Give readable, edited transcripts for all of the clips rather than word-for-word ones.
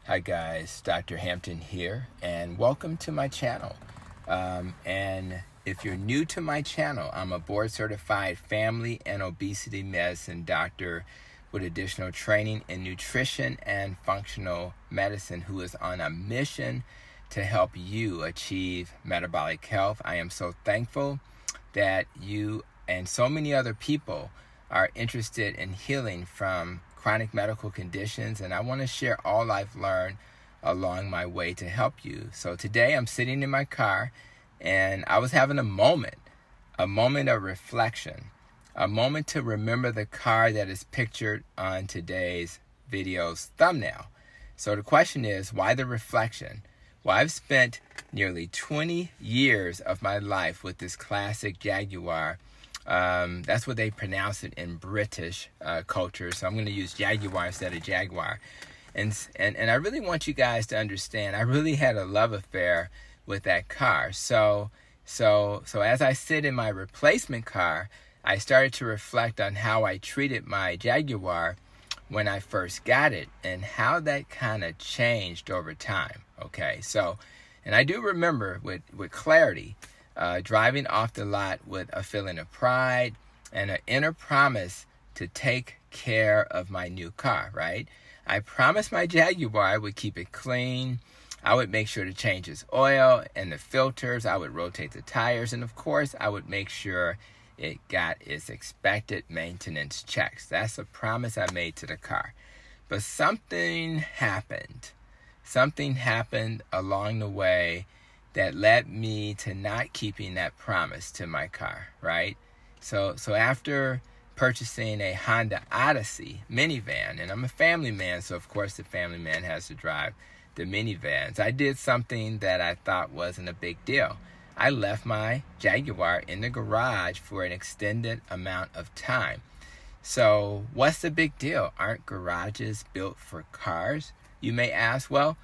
Hi guys, Dr. Hampton here, and welcome to my channel. And if you're new to my channel, I'm a board-certified family and obesity medicine doctor with additional training in nutrition and functional medicine who is on a mission to help you achieve metabolic health. I am so thankful that you and so many other people are interested in healing from chronic medical conditions, and I want to share all I've learned along my way to help you. So today I'm sitting in my car and I was having a moment of reflection, a moment to remember the car that is pictured on today's video's thumbnail. So the question is, why the reflection? Well, I've spent nearly 20 years of my life with this classic Jaguar. That's what they pronounce it in British culture. So I'm going to use Jaguar instead of Jaguar. And I really want you guys to understand, I really had a love affair with that car. So as I sit in my replacement car, I started to reflect on how I treated my Jaguar when I first got it and how that kind of changed over time. Okay, so, and I do remember with clarity, driving off the lot with a feeling of pride and an inner promise to take care of my new car, right? I promised my Jaguar I would keep it clean. I would make sure to change its oil and the filters. I would rotate the tires. And of course, I would make sure it got its expected maintenance checks. That's a promise I made to the car. But something happened. Something happened along the way that led me to not keeping that promise to my car, right? So after purchasing a Honda Odyssey minivan, and I'm a family man, so of course the family man has to drive the minivans, I did something that I thought wasn't a big deal. I left my Jaguar in the garage for an extended amount of time. So what's the big deal? Aren't garages built for cars? You may ask. Well,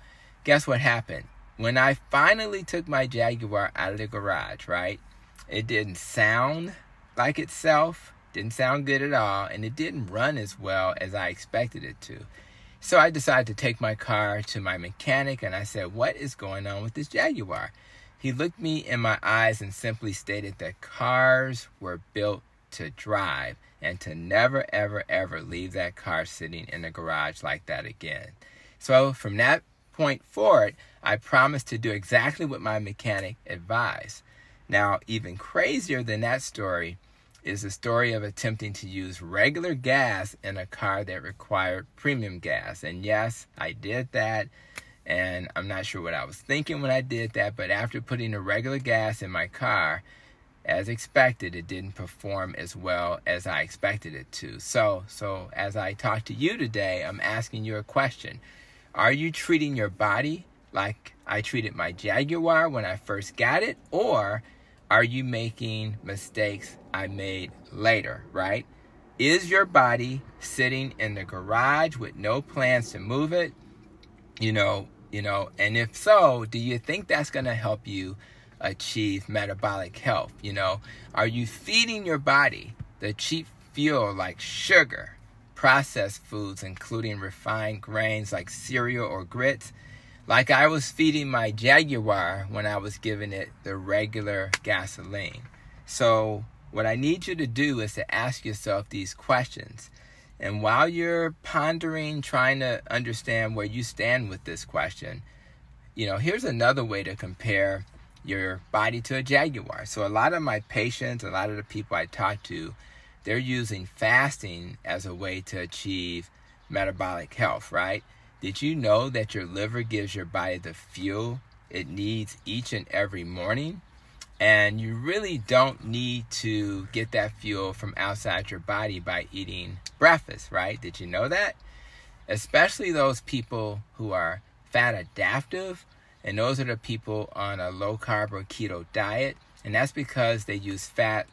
guess what happened? When I finally took my Jaguar out of the garage, right, it didn't sound like itself, didn't sound good at all, and it didn't run as well as I expected it to. So I decided to take my car to my mechanic, and I said, what is going on with this Jaguar? He looked me in my eyes and simply stated that cars were built to drive and to never, ever, ever leave that car sitting in a garage like that again. So from that point forward, I promised to do exactly what my mechanic advised. Now, even crazier than that story is the story of attempting to use regular gas in a car that required premium gas. And yes, I did that. And I'm not sure what I was thinking when I did that, but after putting the regular gas in my car, as expected, it didn't perform as well as I expected it to. So as I talk to you today, I'm asking you a question. Are you treating your body like I treated my Jaguar when I first got it? Or are you making mistakes I made later, right? Is your body sitting in the garage with no plans to move it? You know, and if so, do you think that's going to help you achieve metabolic health? Are you feeding your body the cheap fuel like sugar, processed foods, including refined grains like cereal or grits, like I was feeding my Jaguar when I was giving it the regular gasoline? So what I need you to do is to ask yourself these questions. And while you're pondering, trying to understand where you stand with this question, here's another way to compare your body to a Jaguar. So a lot of my patients, a lot of the people I talk to, they're using fasting as a way to achieve metabolic health, right? Did you know that your liver gives your body the fuel it needs each and every morning? And you really don't need to get that fuel from outside your body by eating breakfast, right? Did you know that? Especially those people who are fat adaptive, and those are the people on a low carb or keto diet. And that's because they use fat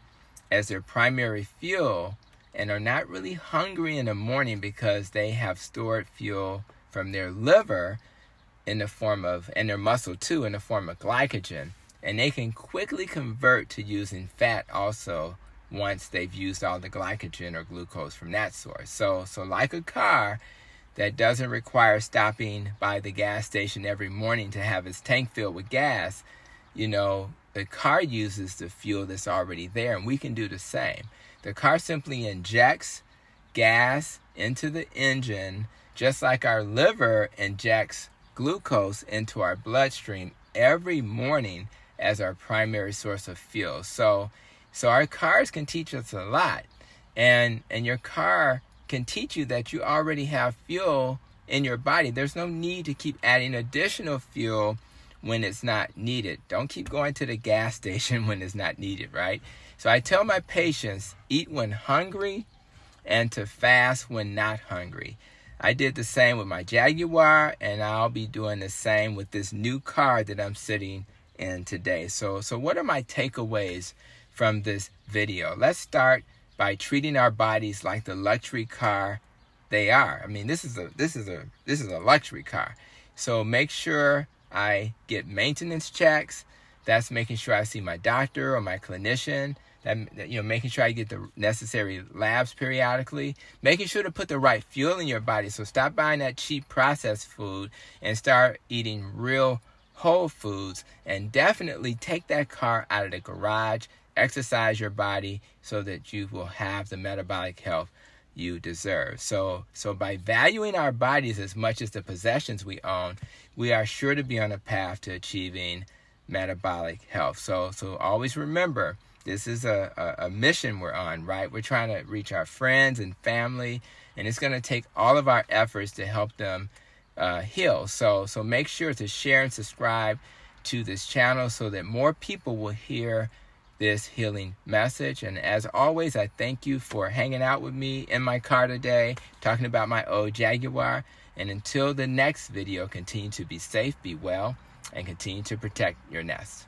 as their primary fuel and are not really hungry in the morning because they have stored fuel from their liver in the form of, and their muscle too, in the form of glycogen. And they can quickly convert to using fat also once they've used all the glycogen or glucose from that source. So like a car, that doesn't require stopping by the gas station every morning to have its tank filled with gas, you know, the car uses the fuel that's already there, and we can do the same. The car simply injects gas into the engine, just like our liver injects glucose into our bloodstream every morning as our primary source of fuel. So our cars can teach us a lot, and your car can teach you that you already have fuel in your body. There's no need to keep adding additional fuel when it's not needed. Don't keep going to the gas station when it's not needed, right? So I tell my patients, eat when hungry and to fast when not hungry. I did the same with my Jaguar, and I'll be doing the same with this new car that I'm sitting in today. So what are my takeaways from this video? Let's start by treating our bodies like the luxury car they are. I mean, this is a luxury car. So make sure I get maintenance checks. That's making sure I see my doctor or my clinician. That, you know, making sure I get the necessary labs periodically. Making sure to put the right fuel in your body. So stop buying that cheap processed food and start eating real whole foods. And definitely take that car out of the garage. Exercise your body so that you will have the metabolic health you deserve. So by valuing our bodies as much as the possessions we own, we are sure to be on a path to achieving metabolic health. So always remember, this is a mission we're on, right? We're trying to reach our friends and family, and it's going to take all of our efforts to help them heal. So make sure to share and subscribe to this channel so that more people will hear this healing message. And as always, I thank you for hanging out with me in my car today, talking about my old Jaguar. And until the next video, continue to be safe, be well, and continue to protect your nest.